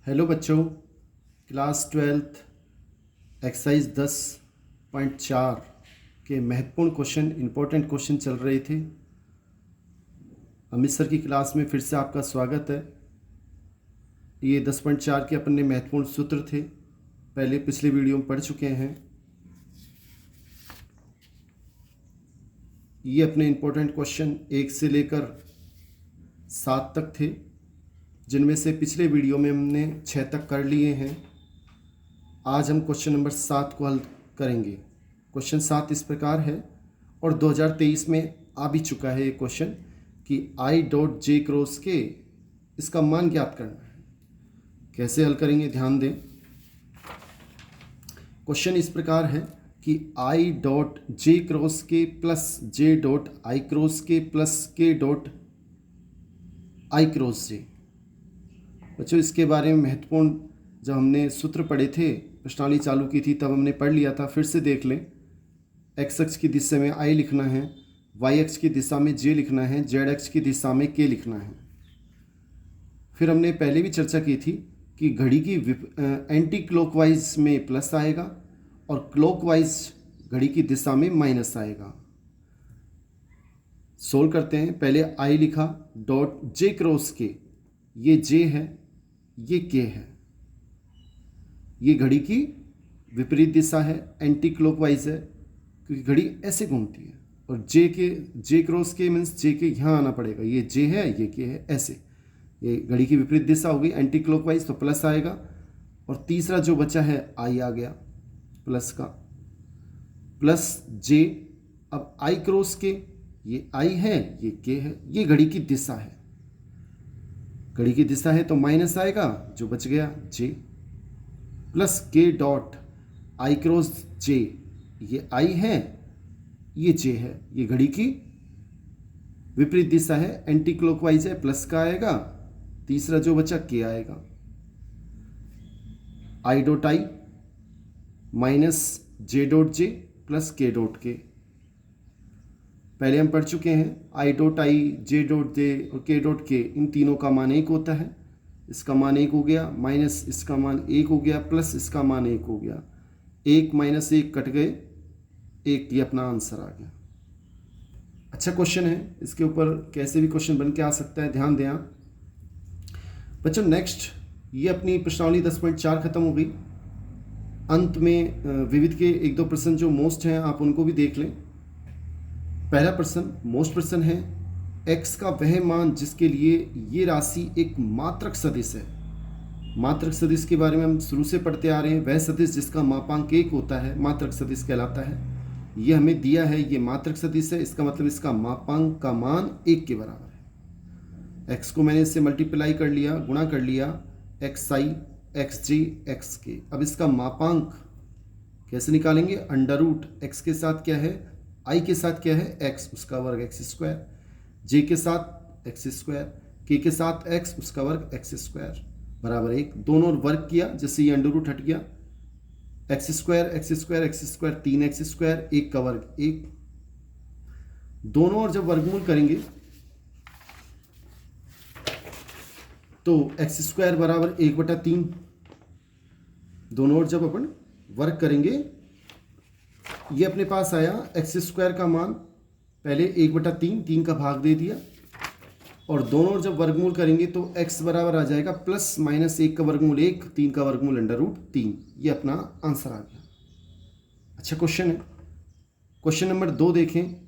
Hello बच्चों, class 12th exercise 10.4 के महत्वपूर्ण क्वेश्चन, इम्पोर्टेंट क्वेश्चन चल रहे थे। अमित सर की क्लास में फिर से आपका स्वागत है। ये 10.4 के अपने महत्वपूर्ण सूत्र थे, पहले पिछले वीडियो में पढ़ चुके हैं। ये अपने इम्पोर्टेंट क्वेश्चन 1 से लेकर 7 तक थे, जिनमें से पिछले वीडियो में हमने 6 तक कर लिए हैं। आज हम क्वेश्चन नंबर 7 को हल करेंगे। क्वेश्चन 7 इस प्रकार है, और 2023 में आ भी चुका है ये क्वेश्चन कि I.J क्रॉस के इसका मान ज्ञात करना है। कैसे हल करेंगे, ध्यान दें। क्वेश्चन इस प्रकार है कि I.J क्रॉस के प्लस J.I क्रॉस के प्लस K.I क्रॉस J। बच्चों, इसके बारे में महत्वपूर्ण जब हमने सूत्र पढ़े थे, प्रश्नावली चालू की थी, तब हमने पढ़ लिया था। फिर से देख लें। एक्स अक्ष की दिशा में I लिखना है, वाई अक्ष की दिशा में J लिखना है, जेड अक्ष की दिशा में K लिखना है। फिर हमने पहले भी चर्चा की थी कि घड़ी की एंटी क्लॉकवाइज में प्लस आएगा और क्लॉकवाइज घड़ी की दिशा में माइनस आएगा। सोल्व करते हैं। पहले I लिखा, डॉट J क्रॉस K, ये J है, ये K है। ये घड़ी की विपरीत दिशा है, एंटी क्लॉकवाइज है, क्योंकि घड़ी ऐसे घूमती है। और J cross K means J के यहाँ आना पड़ेगा। ये J है, ये K है, ऐसे। ये घड़ी की विपरीत दिशा होगी, एंटी क्लॉकवाइज, तो प्लस आएगा। और तीसरा जो बचा है I आ गया प्लस का, प्लस J। अब I क्रॉस K, ये I है, ये K है, ये घड़ी की दिशा है। घड़ी की दिशा है तो माइनस आएगा, जो बच गया J, plus K dot I cross J। ये I है, ये J है, ये घड़ी की विपरीत दिशा है, एंटी क्लॉकवाइज है, प्लस का आएगा। तीसरा जो बचा K आएगा। I dot I minus J dot J plus K dot K। पहले हम पढ़ चुके हैं। I dot I, J dot J और K डॉट K, इन तीनों का मान 1 होता है। इसका मान 1 हो गया, माइनस इसका मान 1 हो गया, प्लस इसका मान 1 हो गया। 1 माइनस 1 कट गए, 1, ये अपना आंसर आ गया। अच्छा क्वेश्चन है, इसके ऊपर कैसे भी क्वेश्चन बन के आ सकता है, ध्यान दें आप बच्चों। नेक्स्ट, ये अपनी प्रश्नावली 10.4 खत्म हो गई। अंत में विविध के 1-2 प्रश्न जो मोस्ट हैं, आप उनको भी देख लें। पहला प्रश्न, मोस्ट प्रश्न है, x का वह मान जिसके लिए ये राशि एक मात्रक सदिश है। मात्रक सदिश के बारे में हम शुरू से पढ़ते आ रहे हैं। वह सदिश जिसका मापांक 1 होता है मात्रक सदिश कहलाता है। ये हमें दिया है, ये मात्रक सदिश है, इसका मतलब इसका मापांक का मान 1 के बराबर है। x को मैंने इससे मल्टीप्लाई कर लिया, गुणा कर लिया, xi, xj, xk। अब इसका मापांक कैसे निकालेंगे? अंडर रूट x के साथ क्या है, I के साथ क्या है, x, उसका वर्ग x स्क्वायर, j के साथ x स्क्वायर, k के साथ x, उसका वर्ग x स्क्वायर बराबर 1। दोनों वर्ग किया, जैसे ये अंडर रूट हट गया, x square, x square, x square, 3x square, 1 का वर्ग 1। दोनों और जब वर्गमूल करेंगे तो x स्क्वायर बराबर 1/3। दोनों और जब अपन वर्ग करेंगे, ये अपने पास आया x स्क्वायर का मान, पहले 1/3, 3 का भाग दे दिया, और दोनों ओर जब वर्गमूल करेंगे तो x बराबर आ जाएगा प्लस माइनस 1 का वर्गमूल 1, 3 का वर्गमूल अंडर रूट 3। ये अपना आंसर आ गया। अच्छा क्वेश्चन है। क्वेश्चन नंबर 2 देखें।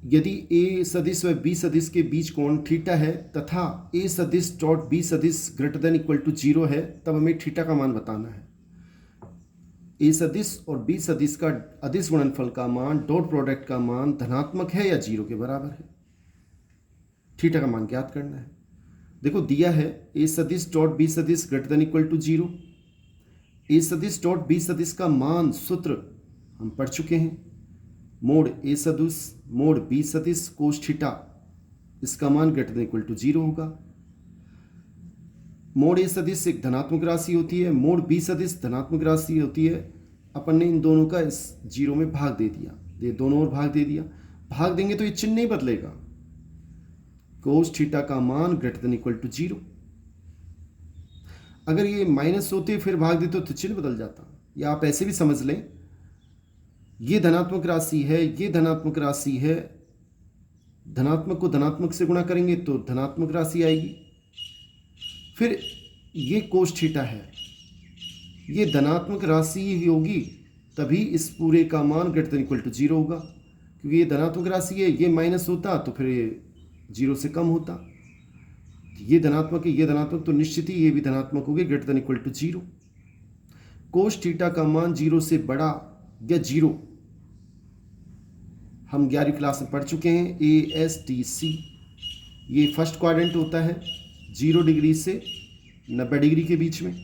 यदि a सदिश व b सदिश के बीच कोण थीटा है तथा a सदिश डॉट b सदिश ग्रेटर देन इक्वल टू 0 है, तब हमें थीटा का मान बताना है। ए सदिश और बी सदिश का अदिश गुणनफल का मान, डॉट प्रोडक्ट का मान धनात्मक है या 0 के बराबर है। थीटा का मान ज्ञात करना है। देखो दिया है ए सदिश डॉट बी सदिश ग्रेटर देन इक्वल टू 0। ए सदिश डॉट बी सदिश का मान सूत्र हम पढ़ चुके हैं, मोड ए सदिश मोड बी सदिश कोस थीटा, इसका मान ग्रेटर देन इक्वल टू 0 होगा। मोड ए सदिश एक धनात्मक राशि होती है, मोड बी सदिश धनात्मक राशि होती है। अपन ने इन दोनों का इस 0 में भाग दे दिया, ये दोनों ओर भाग दे दिया। भाग देंगे तो ये चिन्ह नहीं बदलेगा। कोस थीटा का मान ग्रेटर देन इक्वल टू 0। अगर ये माइनस होते फिर भाग देते तो चिन्ह बदल जाता, या आप ऐसे भी समझ लें ये धनात्मक राशि है, ये धनात्मक राशि है, धनात्मक को धनात्मक से गुणा करेंगे तो धनात्मक राशि आएगी। फिर ये कोस थीटा है, ये धनात्मक राशि ही होगी, तभी इस पूरे का मान ग्रेटर देन इक्वल टू 0 होगा, क्योंकि ये धनात्मक राशि है, ये माइनस होता तो फिर ये 0 से कम होता। ये धनात्मक है, ये धनात्मक, तो निश्चित ही ये भी धनात्मक होगी, greater than equal to 0। Cos theta का मान 0 से बड़ा या 0 हम 11वीं क्लास में पढ़ चुके हैं, ASTC। ये फर्स्ट क्वाड्रेंट होता है 0 डिग्री से 90 डिग्री के बीच में,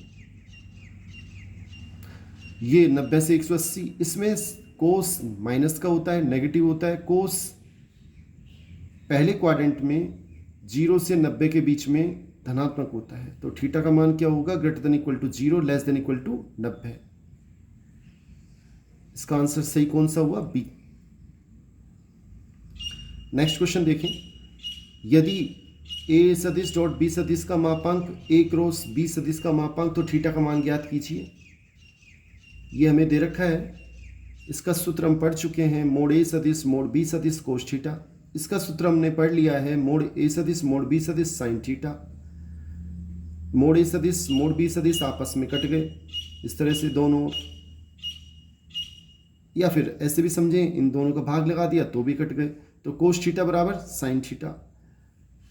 ये 90 से 180। इसमें कोस माइनस का होता है, नेगेटिव होता है। कोस पहले क्वाड्रेंट में 0 से 90 के बीच में धनात्मक होता है, तो थीटा का मान क्या होगा, greater than equal to 0 less than equal to 90। इसका आंसर सही कौन सा हुआ, बी। नेक्स्ट क्वेश्चन देखें, यदि ए सदिश डॉट बी सदिश का मापांक ए क्रॉस बी सदिश का मापांक, तो थीटा का मान ज्ञात कीजिए। ये हमें दे रखा है, इसका सूत्र हम पढ़ चुके हैं, मोड ए सदिश मोड बी सदिश कोस थीटा। इसका सूत्र हमने पढ़ लिया है, मोड ए सदिश मोड बी सदिश साइन थीटा। मोड ए सदिश मोड बी सदिश आपस में कट गए, इस तरह से दोनों, या फिर ऐसे भी समझें इन दोनों का भाग लगा दिया तो भी कट गए, तो कोस थीटा बराबर साइन थीटा।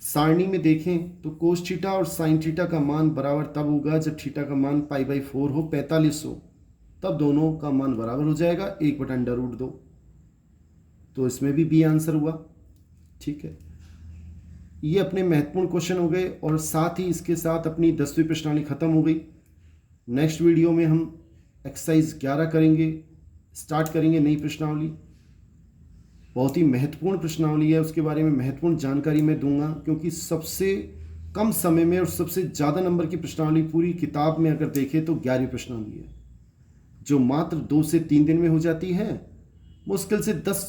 सारणी में देखें तो कोस थीटा और साइन थीटा का मान बराबर तब होगा जब थीटा का मान π/4 हो, 45 हो, तब दोनों का मान बराबर हो जाएगा 1/√2। तो इसमें भी बी आंसर हुआ। ठीक है, ये अपने महत्वपूर्ण क्वेश्चन हो गए और साथ ही इसके साथ अपनी 10वीं प्रश्नावली खत्म हो गई। नेक्स्ट वीडियो में हम एक्सरसाइज 11 करेंगे, स्टार्ट करेंगे नई प्रश्नावली। बहुत ही महत्वपूर्ण प्रश्नावली है, उसके बारे में महत्वपूर्ण जानकारी मैं दूंगा, क्योंकि सबसे कम समय में और सबसे ज़्यादा नंबर की प्रश्नावली पूरी किताब में अगर देखें तो 11वीं प्रश्नावली है, जो मात्र 2 से 3 दिन में हो जाती है। मुश्किल से 10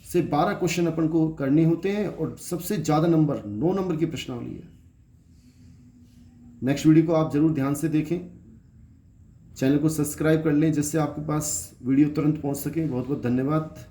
से 12 क्वेश्चन अपन को करने होते हैं और सबसे ज़्यादा नंबर 9 नंबर की प्रश्नावली है। नेक्स्ट वीडियो को आप जरूर ध्यान से देखें, चैनल को सब्सक्राइब कर लें जिससे आपके पास वीडियो तुरंत पहुंच सके। बहुत बहुत धन्यवाद।